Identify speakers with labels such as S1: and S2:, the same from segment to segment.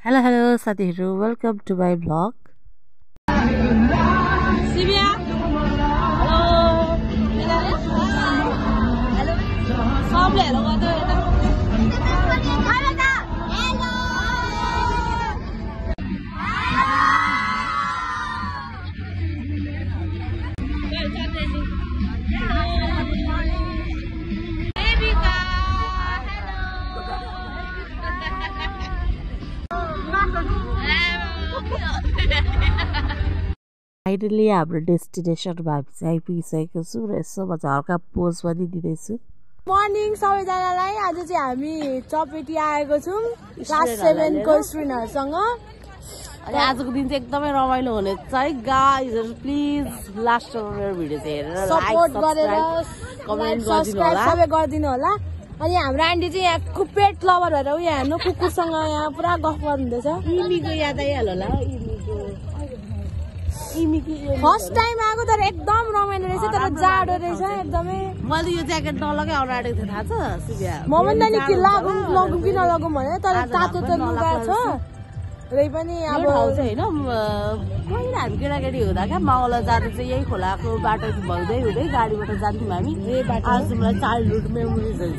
S1: Hello साथीहरु, welcome to my vlog.
S2: Sivya, hello. Hello. सबले hello गर्दै यता.
S1: Finally हाम्रो डेस्टिनेसनमा हामी चाहिँ आइपुगिसकेको छौँ र यसो मजा हल्का पोज पनि दिँदैछु।
S2: मर्निङ सबैजनालाई। आज चाहिँ हामी चपेटी आएको छौँ क्लास 7 को स्टुडेन्टहरुसँग।
S1: अनि आजको दिन चाहिँ एकदमै रमाइलो हुनेछ है गाइजहरु, प्लिज लास्टसम्म मेरो भिडियो चाहिँ हेरेर
S2: सपोर्ट गरेर
S1: कमेन्ट
S2: सब्स्क्राइब सबै गरिदिनु होला। अनि हाम्रो आन्टी चाहिँ यहाँ कुपेट लभर भएर उ यहाँ हेर्नु कुकुरसँग यहाँ पुरा गफ गर्नुहुँदैछ।
S1: इमीको याद आइहाल्यो होला इमीको
S2: फर्स्ट टाइम आएको तर एकदम रमाइलो रहेछ, तर जाडो रहेछ एकदमै।
S1: मैले यो ज्याकेट नलगाइ आउन आँटेको थिएँ, थाहा छ सिबिया?
S2: म भन्दा नि कि लगौँ कि नलगौँ भने, तर तातो त लुगा छ रै पनि। अब
S1: होइन पहिला हामी केटाकेटी हुँदा क्या मावला जाँदा चाहिँ यही खोलाको बाटो भउँदै हुँदै गाडीबाट जान्थ्यौँ हामी। आज मलाई चाइल्डहुड मेमोरिजहरू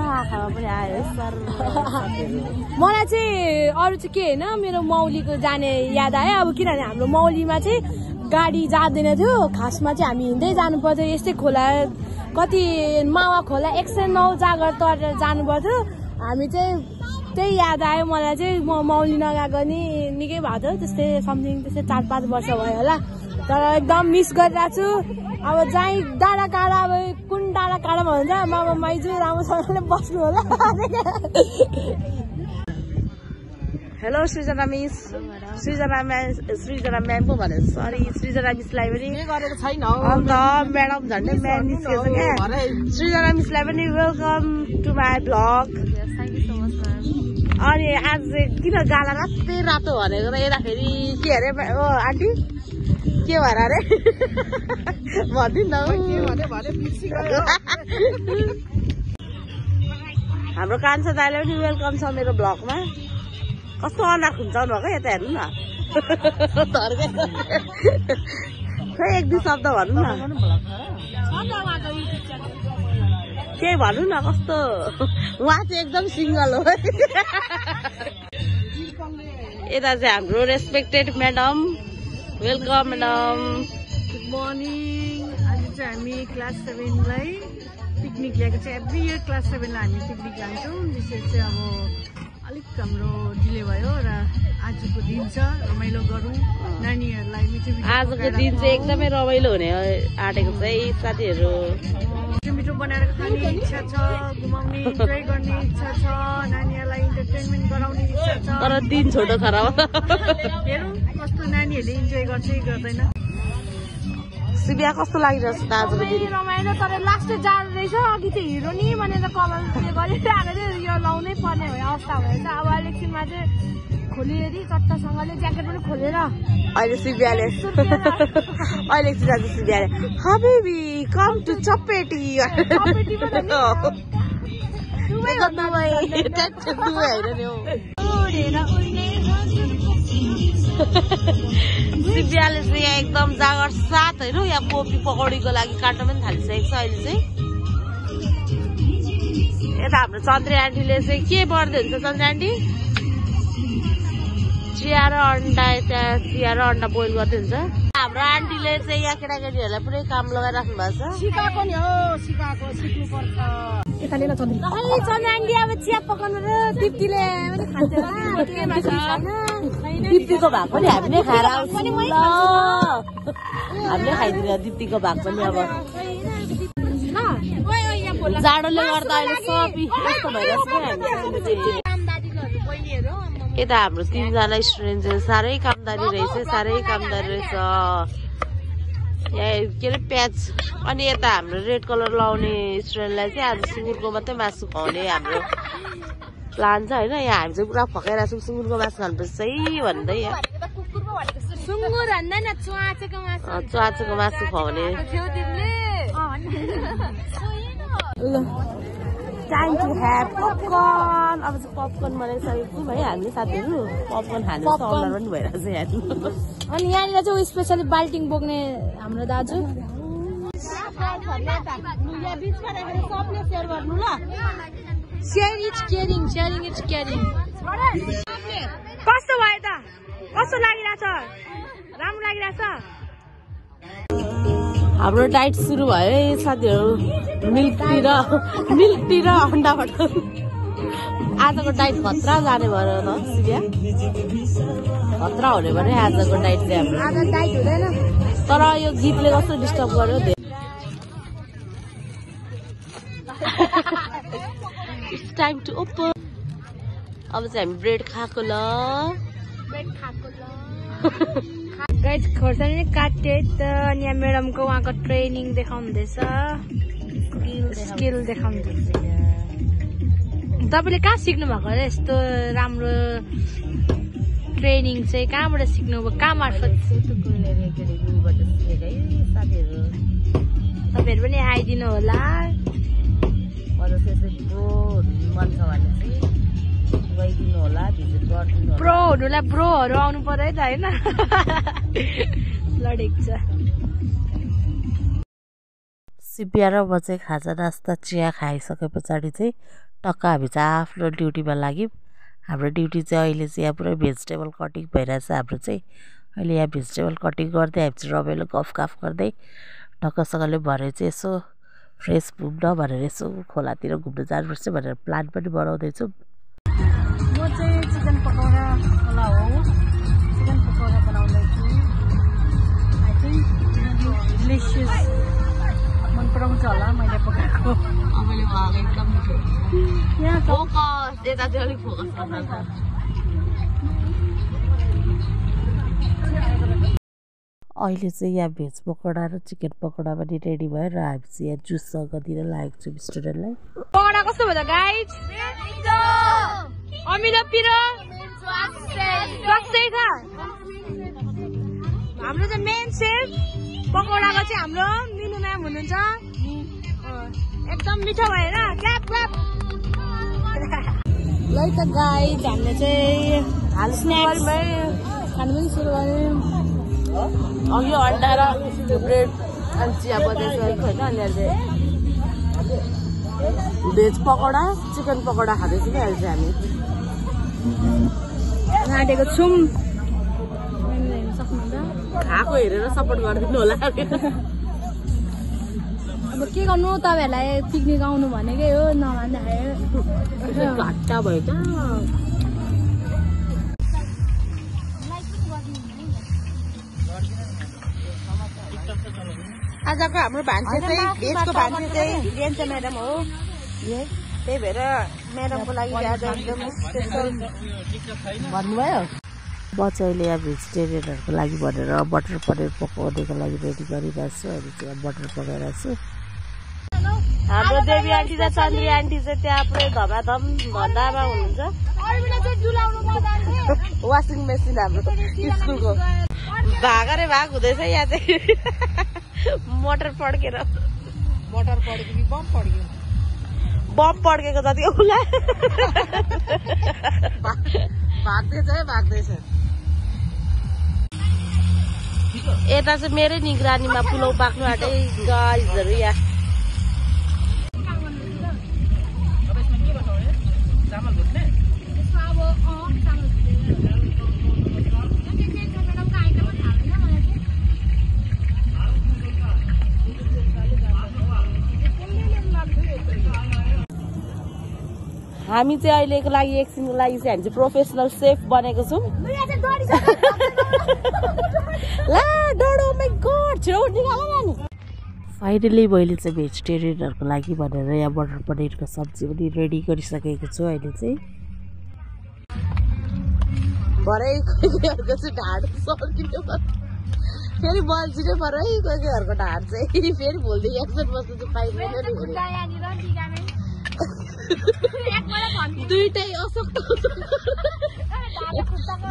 S1: आँखामा पनि आयो सर।
S2: मलाई चाहिँ अरू चाहिँ के होइन, मेरो मौलीको जाने याद आयो। अब किनभने हाम्रो मौलीमा चाहिँ गाडी जाँदैन थियो, खासमा चाहिँ हामी हिँड्दै जानु पर्थ्यो। यस्तै खोला कति मावा खोला 109 जागर तरेर जानु पर्थ्यो। हामी चाहिँ त्यही याद आयो मलाई चाहिँ। म मौली नगएको नि निकै भएको थियो, त्यस्तै समथिङ त्यस्तै 4-5 वर्ष भयो होला। तर एकदम मिस गरिरहेको छु। अब जहीँ डाँडा काँडा, अब कुन डाँडा काँडामा हुन्छ मामा माइजू राम्रोसँगले बस्नु होला।
S1: हेलो सृजना मिस, सृजना म्याम पो भनेर सरी, सृजना मिसलाई पनि
S2: गरेको छैन
S1: अन्त म्याडम झन्डै म्याम निस्केछ क्या। सृजना मिसलाई पनि वेलकम टु माई ब्लग। अनि आज किन गाला रातै रातो भनेको त यताखेरि के अरे आन्टी के भएर अरे भनिदिनु न। हाम्रो कान्छा दाइलाई पनि वेलकम छ मेरो ब्लगमा। कस्तो अनाक हुन्छ भएको यता हेर्नु न। खै एक दुई शब्द भन्नु न, केही भन्नु न। कस्तो उहाँ चाहिँ एकदम सिङ्गल हो। यता चाहिँ हाम्रो respected madam, welcome madam.
S3: Good morning. आज चाहिँ हामी क्लास 7 लाई पिकनिक ल्याएको चाहिँ एभ्री इयर क्लास 7 लाई हामी पिकनिक लान्छौँ। विशेष चाहिँ अब अलिक हाम्रो डिले भयो र आजको दिन छ रमाइलो गरौँ नानीहरूलाई।
S1: आजको दिन चाहिँ एकदमै रमाइलो हुने आँटेको छ है साथीहरू।
S3: मिठो बनाएर खाने इच्छा छ, घुमाउने इन्जोय गर्ने इच्छा छ, नानीहरूलाई इन्टरटेनमेन्ट गराउने इच्छा छ।
S1: तर दिन छोटो खराब।
S3: हेरौँ कस्तो नानीहरूले इन्जोय गर्छ कि गर्दैन।
S1: सिबिया कस्तो लागिरहेछ त आजको दिन?
S2: रमाइलो, तर लास्ट जाडो रहेछ। अघि चाहिँ हिरो नि भनेर कलर गरिरहेको थियो, यो लाउनै पर्ने अवस्था भएछ। अब एकछिनमा चाहिँ खोलिएरी चट्टसँगले ज्याकेट पनि खोलेर
S1: अहिले सिबियाले अहिले एकछिन सिबियाले हबेबी कम टु चपेटी सिबियाले चाहिँ यहाँ एकदम जागर साथ होइन, यहाँ कोपी पकौडीको लागि काट्न पनि थालिसकेको छ अहिले चाहिँ। यता हाम्रो चन्द्रे आन्टीले चाहिँ के पढ्दै हुन्छ? चन्द्रे आन्टी चिया र अन्डा, यता चिया र अन्डा बोइल गर्दै हुन्छ। हाम्रो आन्टीले चाहिँ यहाँ केटाकेटीहरूलाई पुरै काम लगाइराख्नु भएको छ।
S2: सिकाएको नि हो, सिकाएको सिक्नुपर्छ। यता लिन चन्द्रे आन्टी अब चिया पकाउनु र दिप्तीले पनि खान्छ होला।
S1: दिप्तीको भाग पनि हामी नै खाएर आउँछौँ ल। हामीले खाइदिन्छ दिप्तीको भाग पनि। अब जाडोले गर्दा अहिले सबै कस्तो भइरहेको छ। यता हाम्रो 3जना स्टुडेन्ट चाहिँ साह्रै कामदारी रहेछ, साह्रै कामदारी रहेछ। यहाँ के अरे प्याज। अनि यता हाम्रो रेड कलर लाउने स्टुडेन्टलाई चाहिँ आज सुँगुरको मात्रै मासु खुवाउने हाम्रो प्लान छ होइन। यहाँ हामी चाहिँ पुरा फकाइरहेको छौँ सुँगुरको मासु खानुपर्छ है भन्दै। यहाँ
S2: सुँगुर भन्दैन, च्वाचेको मासु
S1: खुवाउने। Time to have popcorn. अब चाहिँ पपकर्न बनाइसकेको छौँ है हामीले साथीहरू। पपकर्न खाने अर्डर पनि भइरहेको छ यहाँ।
S2: अनि यहाँनिर चाहिँ स्पेसली बाल्टिङ बोक्ने हाम्रो दाजु। कस्तो भयो त? कस्तो लागिरहेछ? राम्रो लागिरहेछ?
S1: हाम्रो डाइट सुरु भयो है साथीहरू। मिल्क टी र अन्डा बटर। आजको डाइट खतरा जाने भयो न सिरिया। खतरा हुने भयो आजको डाइट चाहिँ हाम्रो।
S2: आज डाइट हुँदैन।
S1: तर यो गीतले कस्तो डिस्टर्ब गर्यो। It's time to open. अब चाहिँ हामी ब्रेड खाएको ल।
S2: गाइस खोर्सानी काटे त अनि यहाँ म्याडमको उहाँको ट्रेनिङ देखाउँदैछ। स्किल देखाउँदैछ। तपाईँले कहाँ सिक्नु भएको र यस्तो राम्रो ट्रेनिङ चाहिँ कहाँबाट सिक्नुभयो? कहाँ मार्फत? तपाईँहरू पनि आइदिनु होला। प्रो हुनुलाई ब्रोहरू आउनु पर्यो है त होइन? लडेको छ।
S1: सिपिया र म चाहिँ खाजा नास्ता चिया खाइसके पछाडि चाहिँ टक्क हामी चाहिँ आफ्नो ड्युटीमा लाग्यौँ। हाम्रो ड्युटी चाहिँ अहिले चाहिँ यहाँ पुरै भेजिटेबल कटिङ भइरहेछ। हाम्रो चाहिँ अहिले यहाँ भेजिटेबल कटिङ गर्दै हामी चाहिँ रमाइलो गफगाफ गर्दै टक्कसँगले भरे चाहिँ यसो फ्रेस घुम्न भनेर यसो खोलातिर घुम्न जानुपर्छ भनेर प्लान पनि बनाउँदैछौँ।
S3: म चाहिँ चिकन पकौडा होला हो। चिकन पकौडा बनाउँदैछु। आई थिङ्क डिलिसियस मन पराउँछ होला मैले पकाएको।
S1: अबले उहाँको एकदम मिठो।
S3: यहाँ
S1: फोकस यता चाहिँ अलिक फोकस गर्छ। अहिले चाहिँ यहाँ भेज पकौडा र चिकन पकौडा पनि रेडी भयो र हामी चाहिँ यहाँ जुससँग दिन लागेको छौँ स्टुडेन्टलाई।
S2: पकौडा कस्तो भयो त गाइज? अमिलो पिरो स्वास्थ्य छ। हाम्रो चाहिँ मेन सेफ पकौडाको चाहिँ हाम्रो मिनु म्याम हुनुहुन्छ। एकदम मिठो भएर क्ल्याप क्ल्याप। ल त गाइज हामीले चाहिँ स्न्याक्स खानु पनि सुरु गर्यौँ।
S1: अघि अन्डा र ब्रेड अनि चिया बजाइसकेको होइन। अनि अहिले भेज पकौडा चिकन पकौडा खाँदैछौँ कि अहिले चाहिँ हामी
S2: आँटेको छौँ।
S1: खाएको हेरेर सपोर्ट गरिदिनु होला।
S2: अब के गर्नु तपाईँहरूलाई पिकनिक आउनु भनेकै हो नभन्दाखेरि
S1: घट्टा भयो त।
S2: आजको हाम्रो भान्से चाहिँ भेजको भान्से चाहिँ रेन्चा म्याडम हो। त्यही भएर म्याडमको लागि आज एकदम स्पेसल
S1: भन्नुभयो। म चाहिँ अहिले यहाँ भेजिटेरियनहरूको लागि भनेर बटर पनिर पकाउनेको लागि रेडी गरिरहेको छु। अहिले चाहिँ यहाँ बटर पकाइरहेको छु। हाम्रो देवी आन्टी र चन्द्री आन्टी चाहिँ त्यहाँ पुरै धमाधम भन्दामा हुनुहुन्छ। वासिङ मेसिन हाम्रो स्कुलको भाग रे भाग हुँदैछ यहाँ चाहिँ। मोटर पड्केर बम पड्केको जति उसलाई भाग्दैछ। यता चाहिँ मेरै निगरानीमा पुलाउ पाक्नु आँटे गाइजहरू यहाँ। हामी चाहिँ अहिलेको लागि एकछिनको लागि चाहिँ हामी चाहिँ प्रोफेसनल सेफ बनेको छौँ। फाइनली मैले चाहिँ भेजिटेरियनहरूको लागि भनेर यहाँ बटर पनिरको सब्जी पनि रेडी गरिसकेको छु। अहिले चाहिँ भरे कोहीहरूको चाहिँ ढाड सकिनु फेरि बल्छिनै पर्यो है। कोहीहरूको ढाड चाहिँ फेरि भोलि एक्सन बस्नु चाहिँ पाइँदैन। दुईटै असक्त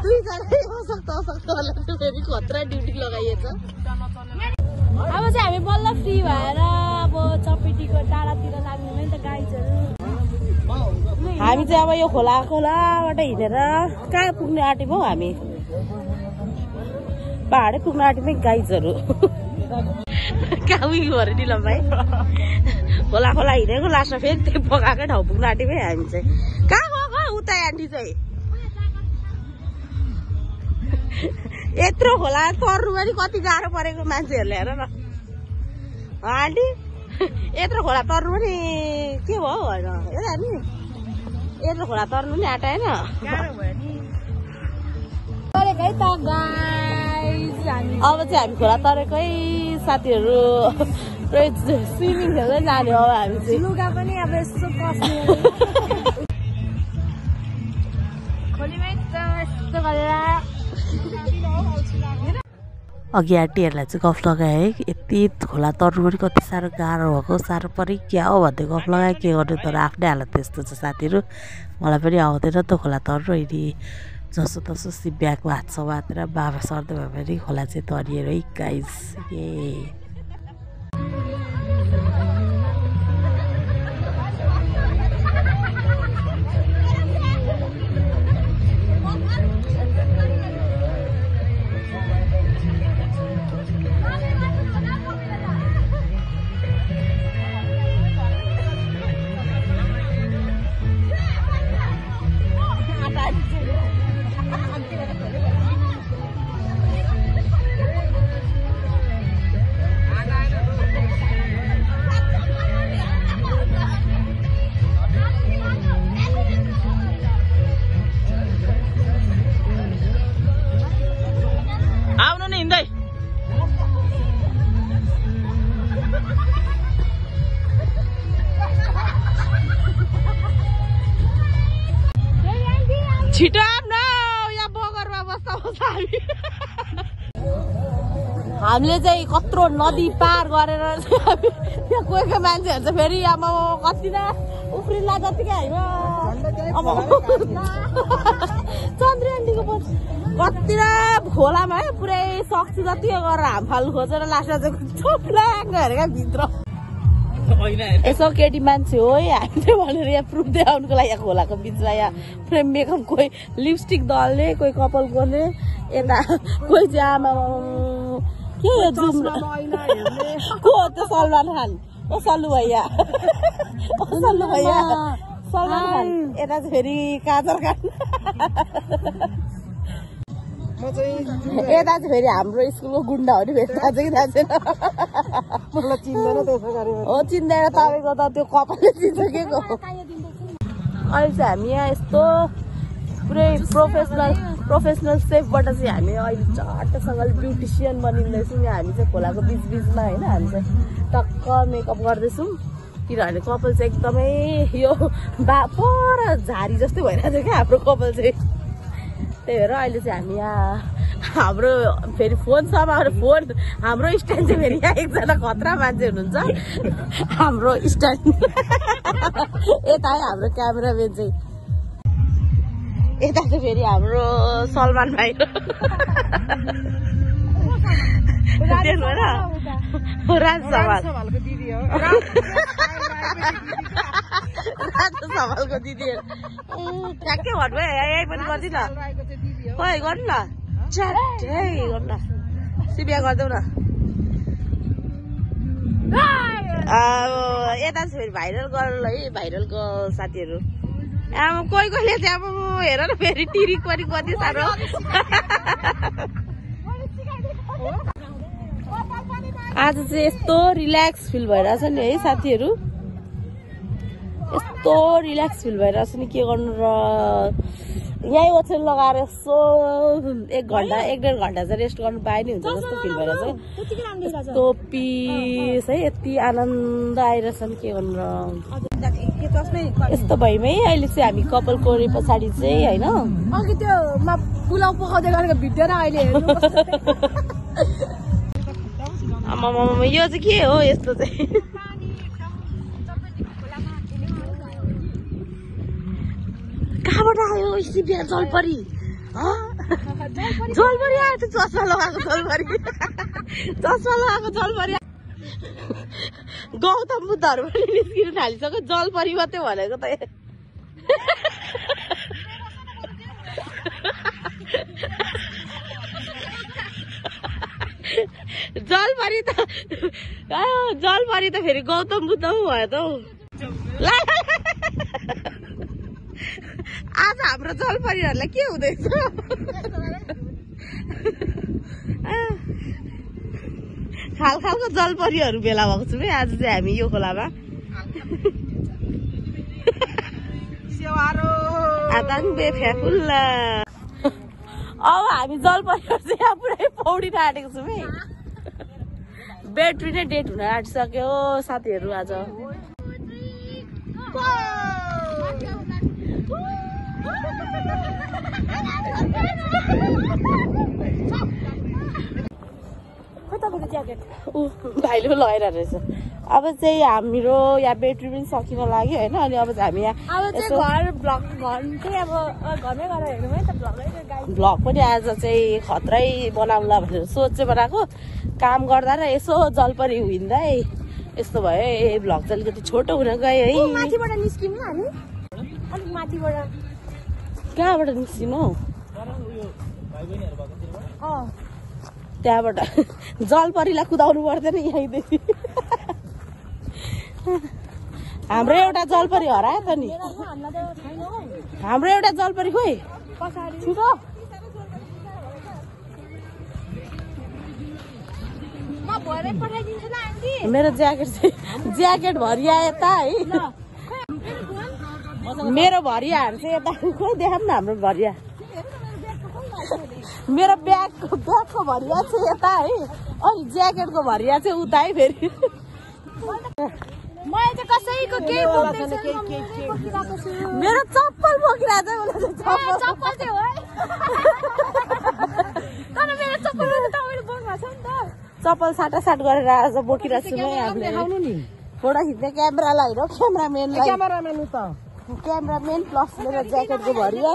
S1: दुईजनै असक्तहरूलाई चाहिँ फेरि खतरा ड्युटी लगाइएछ।
S2: अब चाहिँ हामी बल्ल फ्री भएर अब चपेटीको डाँडातिर लाग्नु है त गाइजहरू।
S1: हामी चाहिँ अब यो खोलाबाट हिँडेर कहाँ पुग्ने आँटेको हामी पहाडै पुग्न आँटेमै गाइजहरू कहाँ उयो अरे निलम भाइ खोला हिँडेको लास्टमा फेरि त्यो पकाएकै ठाउँ पुग्न आँटेमै हामी चाहिँ कहाँ गएको उता आन्टी चाहिँ यत्रो खोला तर्नु पनि कति गाह्रो परेको मान्छेहरूले हेर न आन्टी यत्रो खोला तर्नु पनि के भयो होइन हेर नि यत्रो खोला तर्नु पनि आँटाएन अब चाहिँ हामी खोला तरेकै साथीहरू स्विमिङ खेल्दै जाने हो हामी चाहिँ
S2: लुगा पनि अब यस्तो कस्ने खोलीमै यस्तो गरेर
S1: अघि आन्टीहरूलाई चाहिँ गफ लगाएँ है यति खोला तर्नु पनि कति साह्रो गाह्रो भएको साह्रो परि क्या हो भन्दै गफ लगाएँ के गर्नु तर आफ्नै हालत त्यस्तो छ साथीहरू मलाई पनि आउँदैन त खोला तर्नु अहिले जसो तसो सिब्याएको हात समातेर बाबा सर्दै भए पनि खोला चाहिँ तरिएर है गाइस ए छिटो आफ्नो यहाँ बगरमा बस्दा हामीले चाहिँ कत्रो नदी पार गरेर यहाँ गएको मान्छेहरू चाहिँ फेरि अब कति न उफ्रिला जतिकै होइन अब चन्द्री आन्टीको कति न खोलामा है पुरै सक्छु जति गरेर हामफाल खोजेर लास्टमा चाहिँ चोप्ला गएर क्या भित्र यसो केटी मान्छे हो है हामीले भनेर यहाँ प्रुफ देखाउनुको लागि यहाँ खोलाको बिचमा यहाँ फ्रेम मेकअप कोही लिपस्टिक दल्ने कोही कपाल गर्ने यता कोही चाहिँ आमा के हो जुम को हो त्यो सलमान खान ओ सल्लु भैया सल्लु भैया सलमान खान यता चाहिँ फेरि काजल खान यता चाहिँ फेरि हाम्रो स्कुलको गुन्डा हो नि फेरि थाहा छ कि थाहा छैन मलाई चिन्दैन त्यसो गरेर हो चिन्दैन तपाईँको त त्यो कपालले चिन्छ के को अहिले चाहिँ हामी यहाँ यस्तो पुरै प्रोफेसनल सेफबाट चाहिँ हामी अहिले चट्टसँगले ब्युटिसियन बनिँदैछौँ यहाँ हामी चाहिँ खोलाको बिचमा होइन हामी चाहिँ टक्क मेकअप गर्दैछौँ किनभने कपाल चाहिँ एकदमै यो पर झारी जस्तै भइरहेको छ क्या हाम्रो कपाल चाहिँ त्यही भएर अहिले चाहिँ हामी यहाँ हाम्रो फेरि फोन फोन हाम्रो स्ट्यान्ड चाहिँ फेरि यहाँ एकजना खतरा मान्छे हुनुहुन्छ हाम्रो स्ट्यान्ड यता है हाम्रो क्यामेराम्यान चाहिँ यता चाहिँ फेरि हाम्रो सलमान भाइ राज सवालको दिदी हो राज सवालको दिदी ठ्याक्कै भन्नु है यही पनि गर्दिन खै गर्नु न च्याटै गर्नु न सिबिया गरिदेऊ न यता चाहिँ फेरि भाइरल गर्नु है भाइरलको साथीहरू अब कोहीले चाहिँ अब हेर न फेरि टिरिक पनि कति साह्रो आज चाहिँ यस्तो रिल्याक्स फिल भइरहेछ नि है साथीहरू यस्तो रिल्याक्स फिल भइरहेछ नि के गर्नु र यहीँ ओछ्यान लगाएर यसो 1 घन्टा 1.5 घन्टा चाहिँ रेस्ट गर्नु पाए नि हुन्छ जस्तो फिल भइरहेछ यस्तो पिस है यति आनन्द आइरहेछ नि के गर्नु र यस्तो भइमै अहिले चाहिँ हामी कपाल कोरे पछाडि चाहिँ होइन
S2: अघि त्यो पुलाउ पकाउँदै गरेको भिडियो र अहिले हेर्नु
S1: आमामामा यो चाहिँ के हो यस्तो चाहिँ कहाँबाट आयो सिबिया जलपरी जलपरी आयो त्यो चस्मा लगाएको जलपरी चस्मा लगाएको जलपरी गौतम बुद्धहरू पनि निस्किनु थालिसक्यो जलपरी मात्रै भनेको त जलपरी त फेरि गौतम बुद्ध पो भयो त हौ। आज हाम्रो जलपरीहरूलाई के हुँदैछ? खालको जलपरीहरू भेला भएको छौँ है आज चाहिँ हामी यो खोलामा। अब हामी जलपरीहरू चाहिँ यहाँ पुरै पौडिन आँटेको छौँ है। ब्याट्री नै डेट हुन आँटिसक्यो साथीहरू आज। भाइले पनि लगाइरहेको रहेछ। अब चाहिँ हाम्रो यहाँ ब्याट्री पनि सकिन लाग्यो होइन। अनि अब चाहिँ हामी यहाँ भ्लग पनि आज चाहिँ खत्रै बनाउँला भनेर सोच चाहिँ बनाएको। काम गर्दा र यसो जलपरी हिँड्दा यस्तो भयो। ए भ्लग चाहिँ अलिकति छोटो हुन गयो है।
S2: माथिबाट निस्किनु हामी अलिक माथिबाट।
S1: कहाँबाट निस्किनु? त्यहाँबाट जलपरीलाई कुदाउनु पर्दैन यहीँदेखि। हाम्रो एउटा जलपरी हरायो त नि। हाम्रो एउटा जलपरी खोइ छिटो। मेरो ज्याकेट भरिया यता है। मेरो भरिया चाहिँ यता खोइ देखाउँ न हाम्रो भरिया। मेरो ब्यागको भरिया चाहिँ यता है। अनि ज्याकेटको भरिया चाहिँ उता है फेरि।
S2: मैले चाहिँ कसैको केही
S1: मेरो चप्पल बोकिरहेको छ।
S2: चप्पल चाहिँ हो है। तर मेरो चप्पल तपाईँले बोक्नु भएको छ नि त।
S1: चप्पल साटासाट गरेर आज बोकिरहेको छु है हामीले। फोटो खिच्ने क्यामेरालाई हो। क्यामेरामेन प्लस मेरो ज्याकेटको भरिया।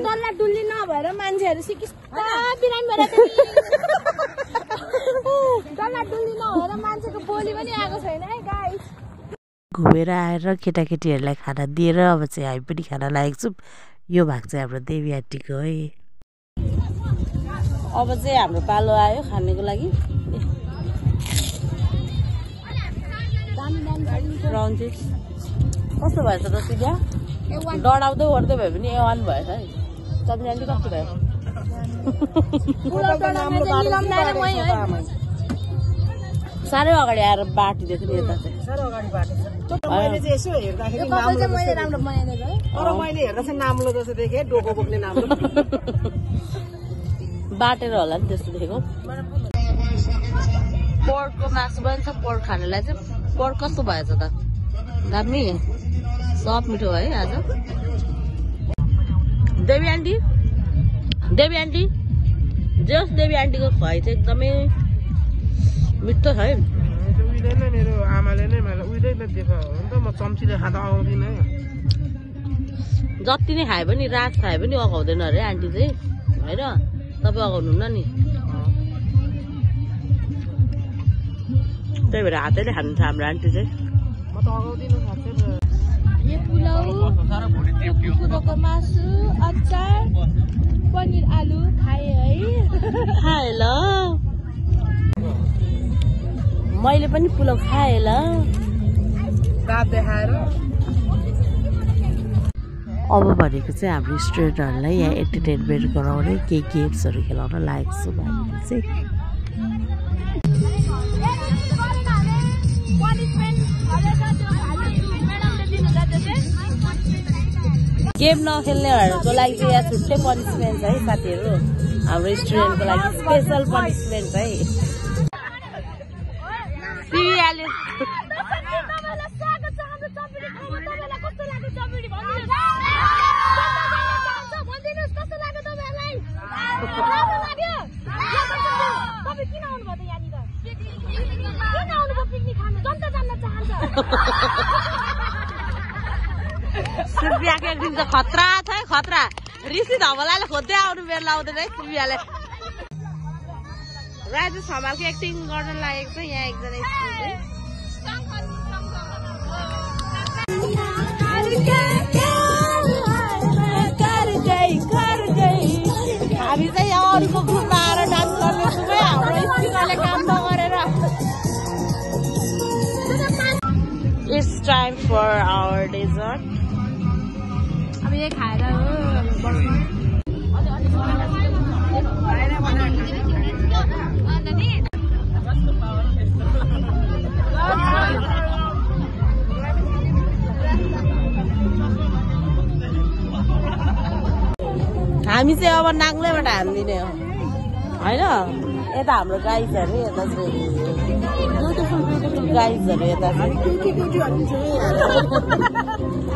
S2: डल्ला डुल्ली नभएर मान्छेहरू सिकिस्ता बिरामी भएर डल्ला डुल्ली नभएर मान्छेको बोली पनि आएको छैन है गाइस।
S1: घुमेर आएर केटाकेटीहरूलाई खाना दिएर अब चाहिँ हामी पनि खाना लागेको छौँ। यो भाग चाहिँ हाम्रो देवी आन्टीको है। अब चाहिँ हाम्रो पालो आयो खानेको लागि। कस्तो भएछ रसिदिया? डढाउँदै ओर्दै भयो भने A1 भएछ है। चन्द्रान्टी कस्तो भयो? साह्रै अगाडि आएर बाटिदिएको नि यता चाहिँ।
S3: मैले चाहिँ यसो हेर्दाखेरि मैले हेर्दा चाहिँ नाम्लो जस्तो देखेँ। डोको बोक्ने नाम्लो
S1: बाटेर होला नि त्यस्तो देखेको। पोर्कको मासु पनि छ। पोर्क खानेलाई चाहिँ पोर्क कस्तो भएछ त? दामी सब मिठो है आज। देवी आन्टी जस देवी आन्टीको खुवाई चाहिँ एकदमै मिठो छ है।
S3: मेरो आमाले नै मलाई उहिले नै दिएको हो नि त। म चम्चीले खाँदा आउँदिनँ।
S1: जति नै खाए पनि रात खाए पनि अगाउँदैन अरे आन्टी चाहिँ होइन। तपाईँ अगाउनुहुन्न नि। त्यही भएर हातैले खानुहुन्छ हाम्रो आन्टी चाहिँ।
S3: म त अगाउँदिनँ खाँदै।
S2: यो पुलाउ, कुखुराको मासु, अचार, पनिर आलु खाए है।
S1: खाए ल। मैले पनि पुलाउ खाएँ ल।
S3: दाँत देखाएर
S1: अब भनेको चाहिँ हाम्रो स्टुडेन्टहरूलाई यहाँ एन्टरटेनमेन्ट गराउने केही गेम्सहरू खेलाउन लागेको छु हामीले चाहिँ। गेम नखेल्नेहरूको लागि चाहिँ यहाँ छुट्टै पनिसमेन्ट छ है साथीहरू। हाम्रो स्टुडेन्टको लागि स्पेसल पनिसमेन्ट है। सिरियाले सुर्पियाको एक दिन त खतरा छ है खतरा। ऋषि धमलाले खोज्दै आउनु बेला आउँदैन है सुर्पियाले। राजु समालको एक्टिङ गर्न लागेको छ यहाँ एकजना स्टुडेन्ट। हामी चाहिँ यहाँ अरूको ग्रुपमा आएर डान्स गर्दैछौँ है हाम्रो स्पिकरले काम नगरेर It's time for our dessert.
S2: अब ये खाएर हो बस्नु
S1: हामी चाहिँ अब नाग्लैबाट हान्दिने हो होइन यता हाम्रो गाइजहरू यता चाहिँ ब्युटिफुल गाइजहरू यता चाहिँ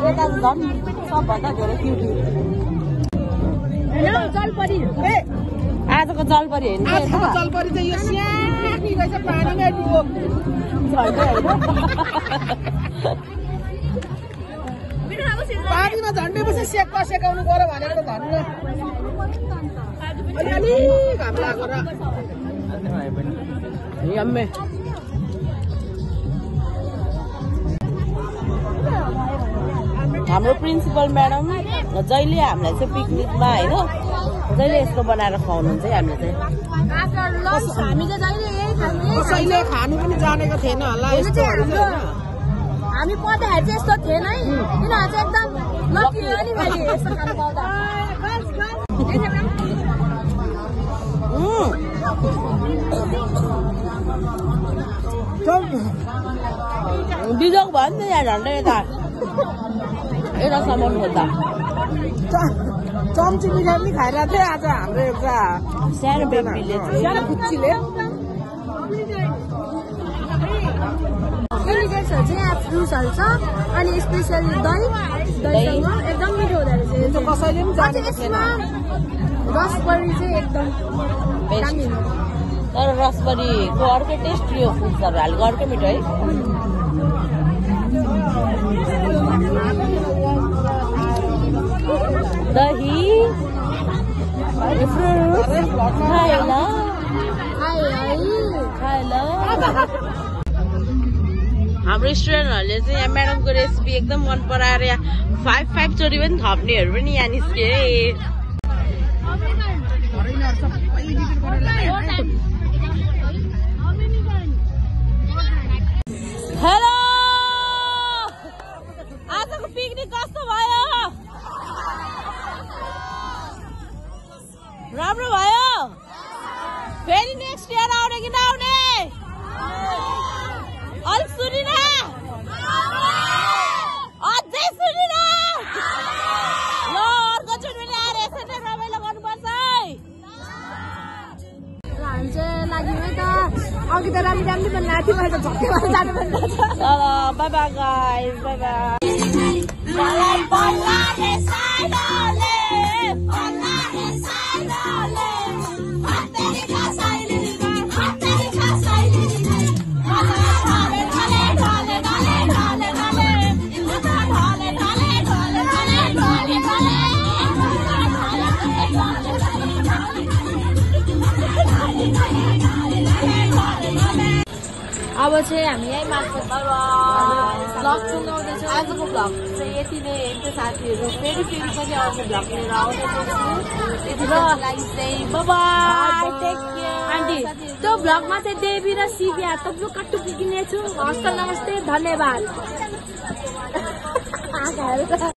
S1: यता झन् सबभन्दा धेरै क्युटी
S2: जलपरी
S1: आजको जलपरी होइन
S4: जलपरी चाहिँ यो स्यानी रहेछ पानीमै डुबो पानीमा झन्डै पछि सेकाउनु पर्यो भनेर त धन्न अलिअलि घाम लाग्यो र
S1: यम्मे हाम्रो प्रिन्सिपल म्याडम जहिले हामीलाई चाहिँ पिकनिकमा होइन जहिले यस्तो बनाएर खुवाउनुहुन्छ है हामीले चाहिँ
S4: कसैले खानु पनि जानेको थिएन होला यस्तो
S2: हामी पढ्दाखेरि चाहिँ यस्तो थिएन है किनभने चाहिँ एकदम लकी हो नि मैले यस्तो खानु पाउँदा
S1: बिजोग भयो नि त यहाँ झन्डै यता सामान खोज्दा
S4: चम्ची मिठाई पनि खाइरहेको थियो आज हाम्रो एउटा
S1: सानो बेबीले
S4: सानो कुच्चीले
S2: डेलिकेट्सहरू चाहिँ यहाँ फ्रुट्सहरू छ अनि स्पेसली दहीसँग एकदम मिठो हुँदो रहेछ
S4: कसैले पनि जानेको थिएन
S2: रसबरी चाहिँ एकदम दामी हो
S1: तर रसबरीको अर्कै टेस्ट यो फ्रुट्सहरू हालेको अर्कै मिठो है दही फ्रुट्स खाइला हाम्रो स्टुडेन्टहरूले चाहिँ यहाँ म्याडमको रेसिपी एकदम मन पराएर यहाँ 5 चोरी पनि थप्नेहरू पनि यहाँ निस्के हेलो आजको पिकनिक कस्तो भयो राम्रो भयो फेरि नेक्स्ट इयर आउने कि नआउने अलिक सुनिन अझै सुनिन ल अर्को चोटि पनि आएर यसरी रमाइलो गर्नुपर्छ है
S2: हामी चाहिँ लाग्यौँ है त अघि त राम्रो राम्रो बनाएको थियो मैले त झट्टै भएर जानु पर्छ
S1: ल बाई बाई गाइस बाई
S2: अब चाहिँ हामी यहीँ मार्केट ब्लग सुनाउँदैछौँ
S1: आजको भ्लग चाहिँ यति नै हेर्छ साथीहरू फेरि पनि आउने भ्लग लिएर आउँदैछु लागि चाहिँ बाई
S2: आन्टी त्यो भ्लगमा चाहिँ देवी र शिविया तब्लु कट्टु पुगिनेछु हस्त नमस्ते धन्यवाद